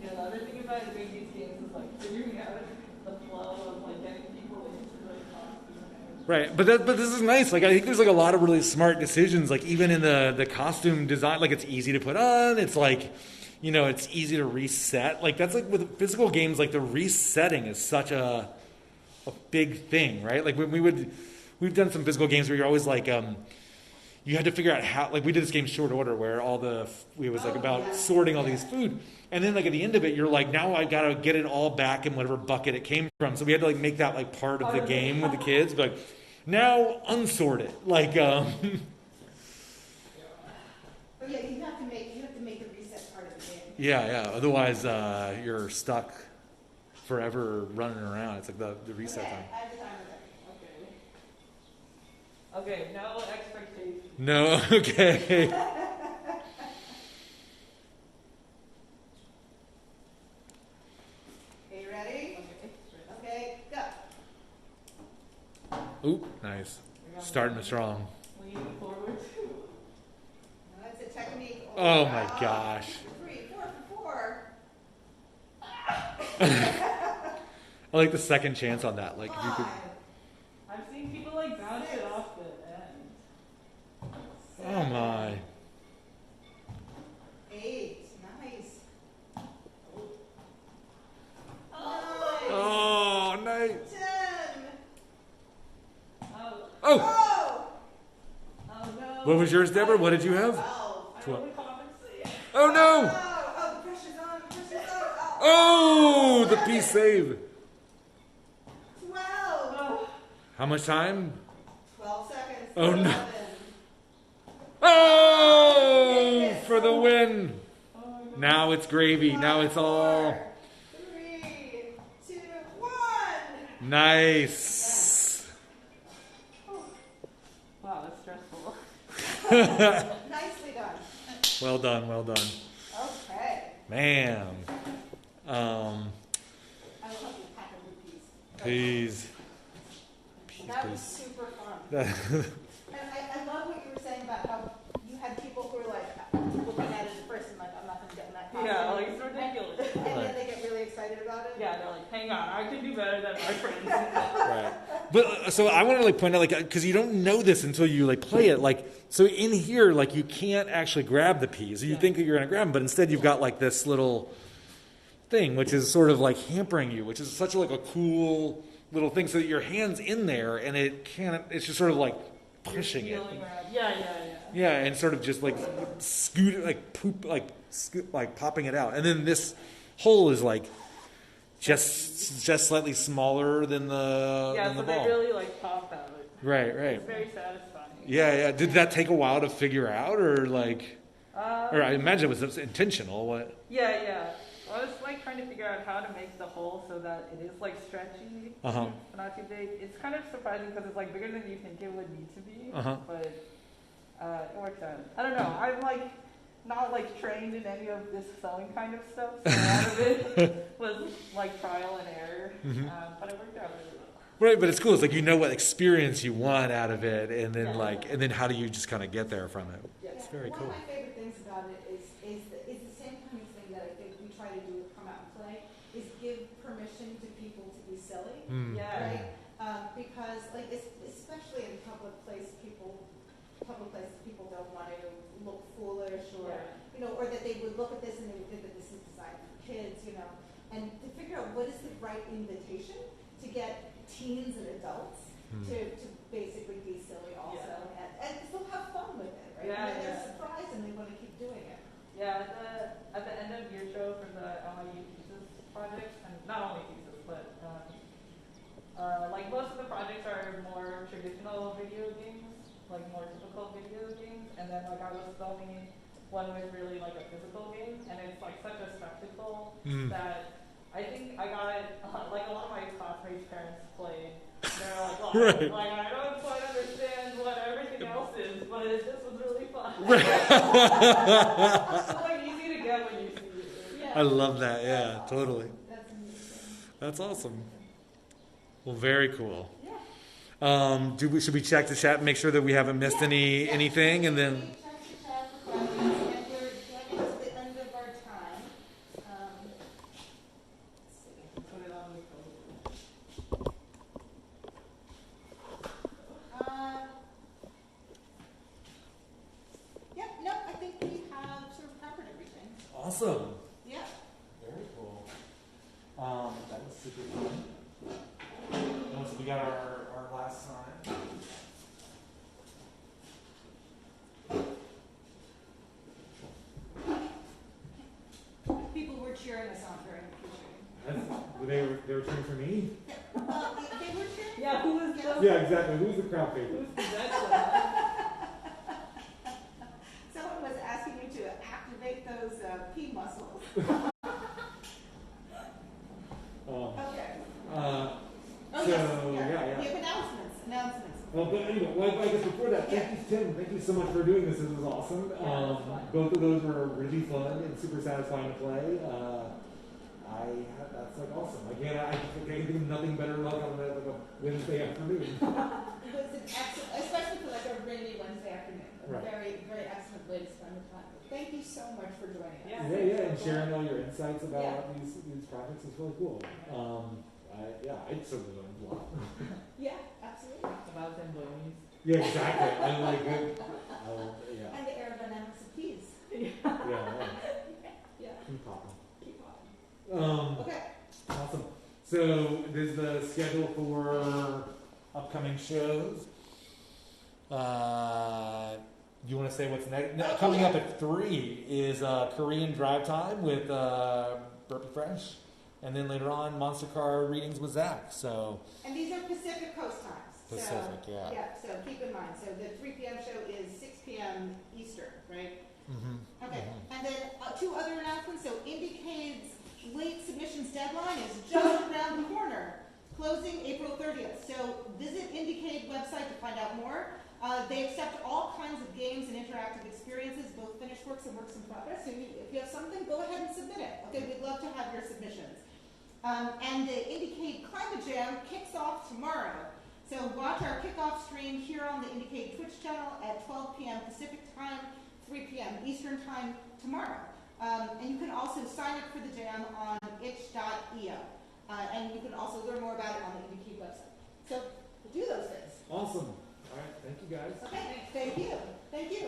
Yeah, the other thing about doing these games is like figuring out the flow of like getting people into the costume. Right, but this is nice. Like I think there's like a lot of really smart decisions. Like even in the costume design, like it's easy to put on. It's like, it's easy to reset. Like that's like with physical games, like the resetting is such a big thing, right? Like we've done some physical games where you're always like, you had to figure out how. Like we did this game Short Order where it was like about sorting all these food, and then like at the end of it, you're like, now I gotta get it all back in whatever bucket it came from. So we had to like make that like part of the game with the kids, but like now unsort it. Like But yeah, you have to make the reset part of the game. yeah. Otherwise, you're stuck forever running around. It's like the reset Okay, time. I have the timer there. Okay, no expectations. No, okay. Okay, you ready? Okay, go. Oop, nice. Starting strong. Leaning forward. Now that's a technique. Oh my gosh. 3, 4 for 4. I like the second chance on that. Like if you could. 5. I've seen people like bounce it off the end. Oh my. 8. Nice. Oh, nice. 10. Oh, Oh. Oh! What was yours, Deborah? What did you have? 12. Oh no! Oh, the pressure's on, the pressure's on. Oh, the P save. 12. How much time? 12 seconds. Oh, no. 11. Oh, for the win. Now it's gravy. Now it's all 3, 2, 1. nice. Wow, that's stressful. Nicely done. Well done, well done. Okay. Man. I will help you pack a rupees. Please. That was super fun. And I love what you were saying about how you had people who were like looking at it at first and like, I'm not going to get in that costume. Yeah, like it's ridiculous. And then they get really excited about it. Yeah, they're like, hang on, I can do better than my friends. Right. But so I want to like point out, like, because you don't know this until you like play it. Like, so in here, like you can't actually grab the peas. You think that you're going to grab them, but instead you've got like this little thing, which is sort of like hampering you, which is such like a cool little thing, so that your hand's in there and it can't. It's just sort of like pushing it. Yeah. Yeah, and sort of just like scoot, like poop, like popping it out, and then this hole is like just slightly smaller than the Yeah, than so the ball. they really like pop out. Right. It's very satisfying. Yeah. Did that take a while to figure out, or like, or I imagine it was intentional? What? Yeah. I was like trying to figure out how to make the hole so that it is like stretchy, but not too big. It's kind of surprising because it's like bigger than you think it would need to be, but it works out. I don't know. I'm like not like trained in any of this sewing kind of stuff, so a lot of it was like trial and error, but it worked out really well. Right, but it's cool. It's like you know what experience you want out of it, and then and then how do you just kind of get there from it? Yeah. It's very cool. One of my favorite things about it is the same kind of thing that I think we try to do with Come Out and Play, is give permission to people to be silly. Right? Because like especially in public places, people don't want to look foolish, or or that they would look at this and they would think that this is designed for kids, and to figure out what is the right invitation to get teens and adults to basically be silly also, and still have fun with it, right? And they're surprised and they want to keep doing it. Yeah, at the end of your show for the LIU Pieces project, and not only Pieces, but like most of the projects are more traditional video games, like more typical video games, and then like I was filming one with really like a physical game, and it's like such a spectacle that I think I got like a lot of my classmates' parents played. They're like, well, like I don't quite understand what everything else is, but this was really fun. It's like easy to get when you see it. I love that. Yeah, totally. That's amazing. That's awesome. Well, very cool. Yeah. Should we check the chat and make sure that we haven't missed anything, and then? Check the chat for questions, and we're getting to the end of our time. Let's see. Put it on the Yep. No, I think we have sort of covered everything. Awesome. Yeah. Very cool. That was super fun. So we got our last sign. People were cheering us on during the preaching. They were cheering for me? They were cheering? Yeah, who was the... Yeah, exactly. Who's the crowd favorite? Someone was asking you to activate those P muscles. Okay. So, yes. We have announcements. Well, but anyway, I guess before that, thank you, Tim. Thank you so much for doing this. This was awesome. Both of those were really fun and super satisfying to play. That's like awesome. Again, I can't think of nothing better like on like a Wednesday afternoon. It was an excellent, especially for like a rainy Wednesday afternoon. Right. Very, very excellent way to spend the time. Thank you so much for joining us. Yeah, and sharing all your insights about these projects is really cool. I certainly learned a lot. Yeah, absolutely. About them balloons. Yeah, exactly. I like it. Yeah. And the aerodynamics of peas. Yeah. Keep popping. Okay. Awesome. So, there's the schedule for upcoming shows. You want to say what's next? Oh, Coming yeah. up at 3 is Korean Drive Time with Burpee Fresh, and then later on Monster Car Readings with Zach. So And these are Pacific Coast times. Pacific, so, yeah. Yeah, so keep in mind. So the 3 p.m. show is 6 p.m. Eastern, right? Mm-hmm. Okay. And then 2 other announcements. So IndieCade's late submissions deadline is just around the corner, closing April 30th. So visit IndieCade website to find out more. They accept all kinds of games and interactive experiences, both finished works and works in progress. So if you have something, go ahead and submit it. Okay, we'd love to have your submissions. And the IndieCade Climate Jam kicks off tomorrow. So watch our kickoff stream here on the IndieCade Twitch channel at 12 p.m. Pacific time, 3 p.m. Eastern time tomorrow. And you can also sign up for the jam on itch.io. And you can also learn more about it on the IndieCade website. So do those things. Awesome. All right, thank you guys. Okay, thank you. Thank you.